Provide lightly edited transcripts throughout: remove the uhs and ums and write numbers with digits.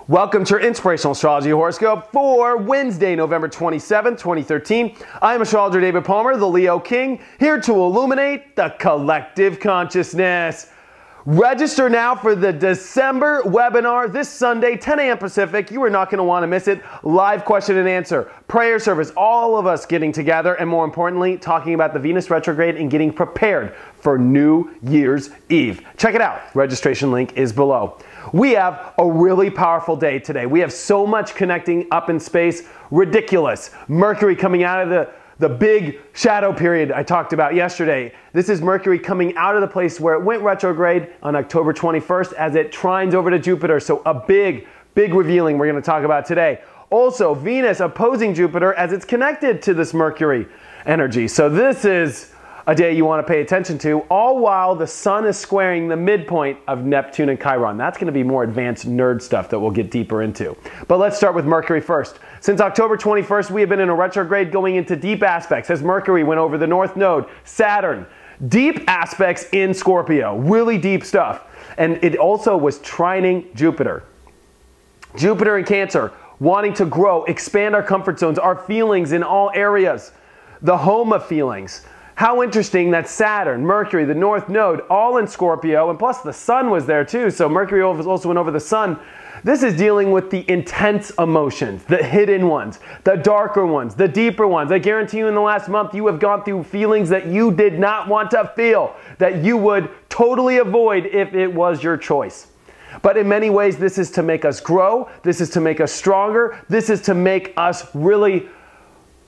Welcome to your Inspirational Astrology Horoscope for Wednesday, November 27th, 2013. I am astrologer David Palmer, the Leo King, here to illuminate the collective consciousness. Register now for the December webinar this Sunday, 10 a.m. Pacific. You are not going to want to miss it. Live question and answer, prayer service, all of us getting together, and more importantly, talking about the Venus retrograde and getting prepared for New Year's Eve. Check it out. Registration link is below. We have a really powerful day today. We have so much connecting up in space. Ridiculous. Mercury coming out of the big shadow period I talked about yesterday. This is Mercury coming out of the place where it went retrograde on October 21st as it trines over to Jupiter. So a big revealing we're going to talk about today. Also, Venus opposing Jupiter as it's connected to this Mercury energy. So this is a day you want to pay attention to, all while the sun is squaring the midpoint of Neptune and Chiron. That's going to be more advanced nerd stuff that we'll get deeper into. But let's start with Mercury first. Since October 21st, we have been in a retrograde going into deep aspects as Mercury went over the North Node, Saturn. Deep aspects in Scorpio, really deep stuff. And it also was trining Jupiter. Jupiter in Cancer, wanting to grow, expand our comfort zones, our feelings in all areas, the home of feelings. How interesting that Saturn, Mercury, the North Node, all in Scorpio, and plus the Sun was there too, so Mercury also went over the Sun. This is dealing with the intense emotions, the hidden ones, the darker ones, the deeper ones. I guarantee you in the last month you have gone through feelings that you did not want to feel, that you would totally avoid if it was your choice. But in many ways, this is to make us grow, this is to make us stronger, this is to make us really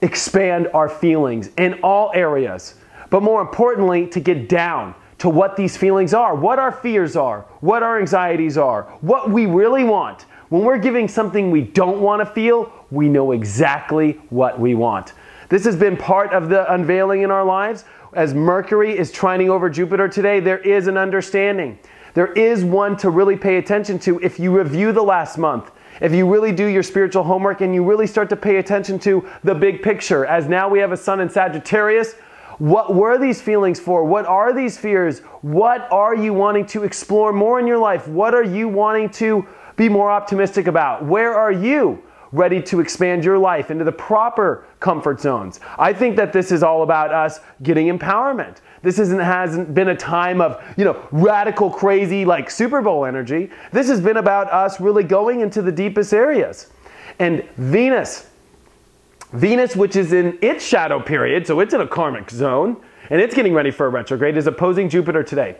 expand our feelings in all areas, but more importantly, to get down to what these feelings are, what our fears are, what our anxieties are, what we really want. When we're giving something we don't want to feel, we know exactly what we want. This has been part of the unveiling in our lives. As Mercury is trining over Jupiter today, there is an understanding. There is one to really pay attention to if you review the last month. If you really do your spiritual homework and you really start to pay attention to the big picture, as now we have a sun in Sagittarius, what were these feelings for? What are these fears? What are you wanting to explore more in your life? What are you wanting to be more optimistic about? Where are you ready to expand your life into the proper comfort zones? I think that this is all about us getting empowerment. This hasn't been a time of, radical, crazy, like Super Bowl energy. This has been about us really going into the deepest areas. And Venus, which is in its shadow period, so it's in a karmic zone, and it's getting ready for a retrograde, is opposing Jupiter today.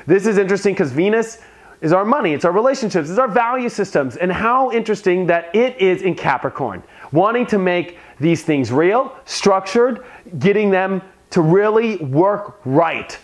This is interesting because Venus is our money, it's our relationships, it's our value systems, and how interesting that it is in Capricorn, wanting to make these things real, structured, getting them to really work right,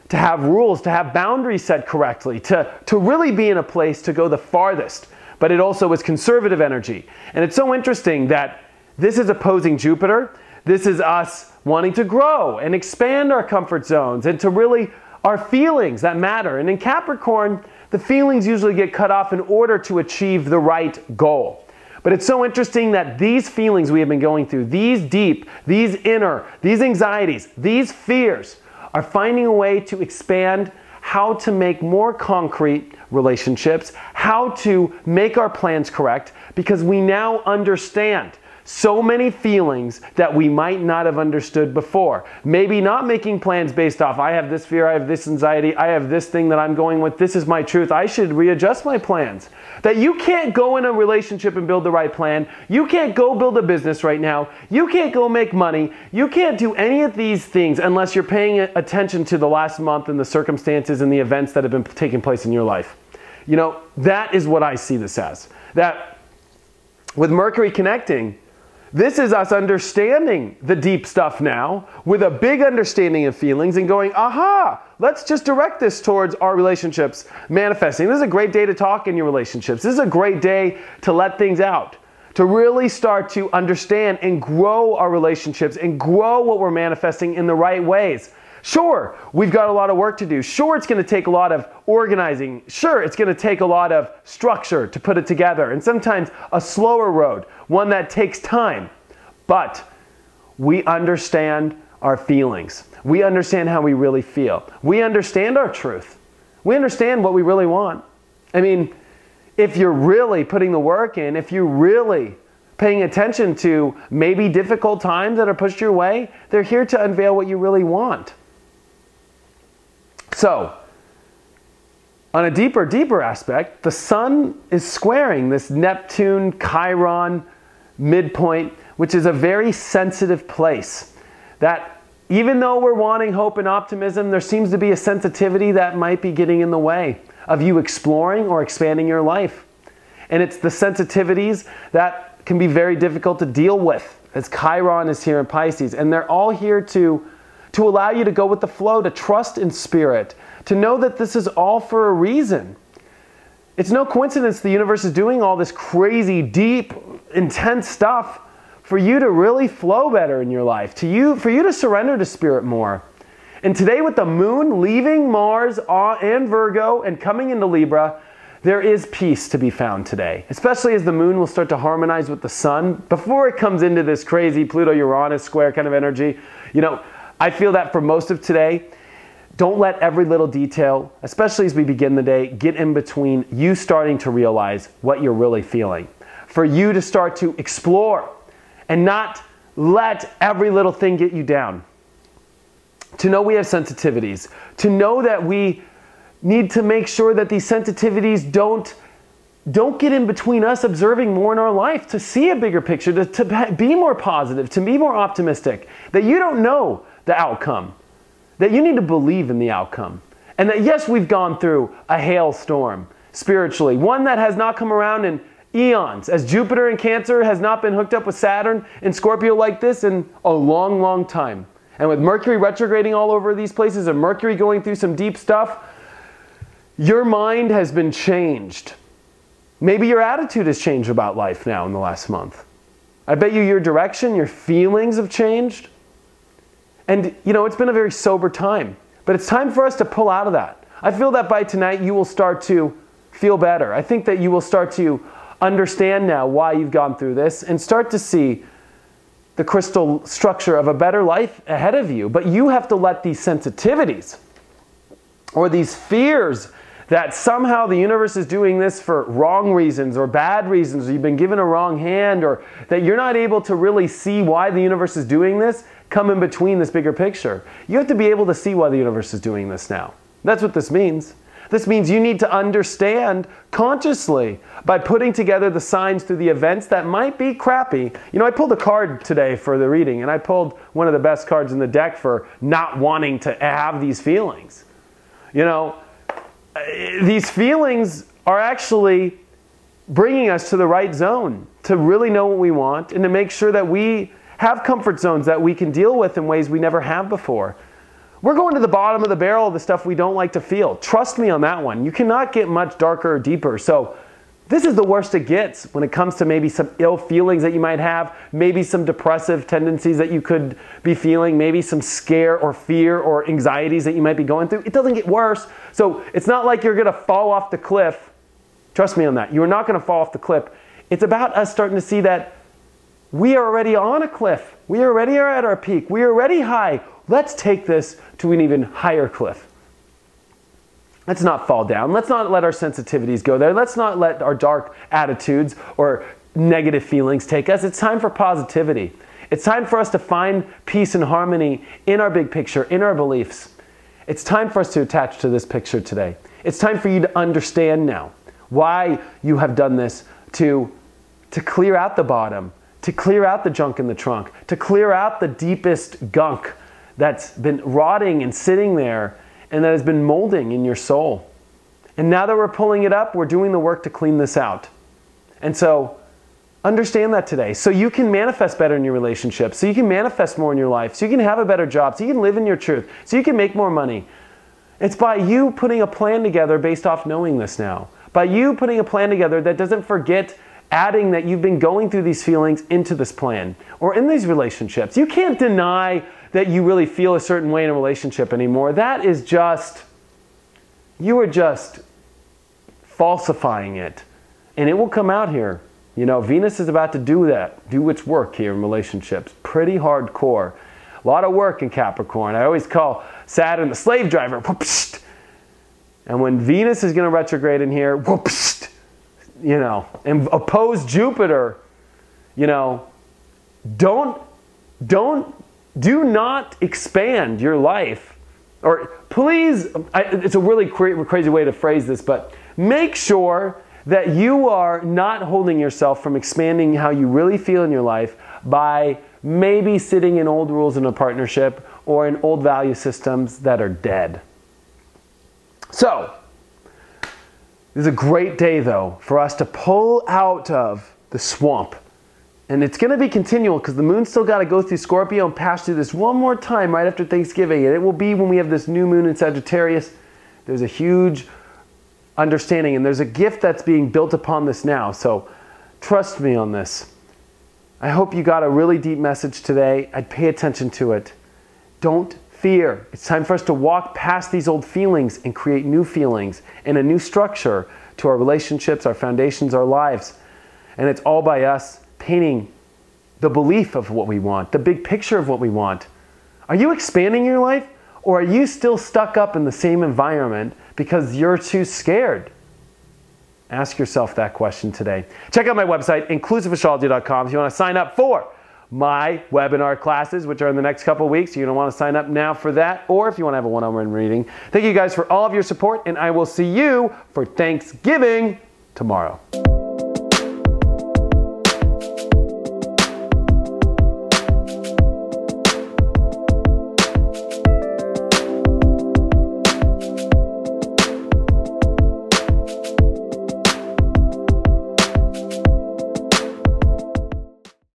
to have rules, to have boundaries set correctly, to really be in a place to go the farthest. But it also is conservative energy. And it's so interesting that this is opposing Jupiter. This is us wanting to grow and expand our comfort zones and to really our feelings that matter. And in Capricorn, the feelings usually get cut off in order to achieve the right goal. But it's so interesting that these feelings we have been going through, these deep, these inner, these anxieties, these fears, are finding a way to expand how to make more concrete relationships, how to make our plans correct, because we now understand so many feelings that we might not have understood before. Maybe not making plans based off, I have this fear, I have this anxiety, I have this thing that I'm going with, this is my truth, I should readjust my plans. That you can't go in a relationship and build the right plan, you can't go build a business right now, you can't go make money, you can't do any of these things unless you're paying attention to the last month and the circumstances and the events that have been taking place in your life. That is what I see this as. That with Mercury connecting, this is us understanding the deep stuff now with a big understanding of feelings and going, aha, let's just direct this towards our relationships manifesting. This is a great day to talk in your relationships. This is a great day to let things out, to really start to understand and grow our relationships and grow what we're manifesting in the right ways. Sure, we've got a lot of work to do. Sure, it's going to take a lot of organizing. Sure, it's going to take a lot of structure to put it together, and sometimes a slower road, one that takes time. But we understand our feelings. We understand how we really feel. We understand our truth. We understand what we really want. I mean, if you're really putting the work in, if you're really paying attention to maybe difficult times that are pushed your way, they're here to unveil what you really want. So, on a deeper aspect, the sun is squaring this Neptune, Chiron midpoint, which is a very sensitive place. That even though we're wanting hope and optimism, there seems to be a sensitivity that might be getting in the way of you exploring or expanding your life. And it's the sensitivities that can be very difficult to deal with, as Chiron is here in Pisces. And they're all here to allow you to go with the flow, to trust in spirit, to know that this is all for a reason. It's no coincidence the universe is doing all this crazy, deep, intense stuff for you to really flow better in your life, for you to surrender to spirit more. And today, with the moon leaving Mars and Virgo and coming into Libra, there is peace to be found today, especially as the moon will start to harmonize with the sun before it comes into this crazy Pluto-Uranus square kind of energy. You know, I feel that for most of today, don't let every little detail, especially as we begin the day, get in between you starting to realize what you're really feeling. For you to start to explore and not let every little thing get you down. To know we have sensitivities. To know that we need to make sure that these sensitivities don't get in between us observing more in our life, to see a bigger picture, to be more positive, to be more optimistic, that you don't know the outcome, that you need to believe in the outcome. And that yes, we've gone through a hailstorm spiritually, one that has not come around in eons, as Jupiter in Cancer has not been hooked up with Saturn in Scorpio like this in a long, long time. And with Mercury retrograding all over these places and Mercury going through some deep stuff, your mind has been changed. Maybe your attitude has changed about life now in the last month. I bet you your direction, your feelings have changed. And, you know, it's been a very sober time. But it's time for us to pull out of that. I feel that by tonight you will start to feel better. I think that you will start to understand now why you've gone through this and start to see the crystal structure of a better life ahead of you. But you have to let these sensitivities or these fears that somehow the universe is doing this for wrong reasons or bad reasons, or you've been given a wrong hand, or that you're not able to really see why the universe is doing this, come in between this bigger picture. You have to be able to see why the universe is doing this now. That's what this means. This means you need to understand consciously by putting together the signs through the events that might be crappy. You know, I pulled a card today for the reading, and I pulled one of the best cards in the deck for not wanting to have these feelings. You know, these feelings are actually bringing us to the right zone to really know what we want and to make sure that we have comfort zones that we can deal with in ways we never have before. We're going to the bottom of the barrel of the stuff we don't like to feel. Trust me on that one. You cannot get much darker or deeper. So this is the worst it gets when it comes to maybe some ill feelings that you might have, maybe some depressive tendencies that you could be feeling, maybe some scare or fear or anxieties that you might be going through. It doesn't get worse. So it's not like you're going to fall off the cliff. Trust me on that. You're not going to fall off the cliff. It's about us starting to see that we are already on a cliff. We already are at our peak. We are already high. Let's take this to an even higher cliff. Let's not fall down. Let's not let our sensitivities go there. Let's not let our dark attitudes or negative feelings take us. It's time for positivity. It's time for us to find peace and harmony in our big picture, in our beliefs. It's time for us to attach to this picture today. It's time for you to understand now why you have done this to clear out the bottom, to clear out the junk in the trunk, to clear out the deepest gunk that's been rotting and sitting there and that has been molding in your soul. And now that we're pulling it up, we're doing the work to clean this out. And so understand that today, so you can manifest better in your relationship, so you can manifest more in your life, so you can have a better job, so you can live in your truth, so you can make more money. It's by you putting a plan together based off knowing this now. By you putting a plan together that doesn't forget adding that you've been going through these feelings into this plan or in these relationships. You can't deny that you really feel a certain way in a relationship anymore. That is just, you are just falsifying it. And it will come out here. You know, Venus is about to do that, do its work here in relationships. Pretty hardcore. A lot of work in Capricorn. I always call Saturn the slave driver. Whoopst. And when Venus is going to retrograde in here, whoopst, you know, and oppose Jupiter, you know, do not expand your life. Or please, it's a really crazy way to phrase this, but make sure that you are not holding yourself from expanding how you really feel in your life by maybe sitting in old rules in a partnership or in old value systems that are dead. So, this is a great day though for us to pull out of the swamp. And it's going to be continual because the moon's still got to go through Scorpio and pass through this one more time right after Thanksgiving. And it will be when we have this new moon in Sagittarius. There's a huge understanding and there's a gift that's being built upon this now. So trust me on this. I hope you got a really deep message today. I'd pay attention to it. Don't fear. It's time for us to walk past these old feelings and create new feelings and a new structure to our relationships, our foundations, our lives. And it's all by us painting the belief of what we want, the big picture of what we want. Are you expanding your life or are you still stuck up in the same environment because you're too scared? Ask yourself that question today. Check out my website, inclusiveastrology.com, if you want to sign up for my webinar classes, which are in the next couple of weeks. You're going to want to sign up now for that, or if you want to have a one-on-one reading. Thank you guys for all of your support, and I will see you for Thanksgiving tomorrow.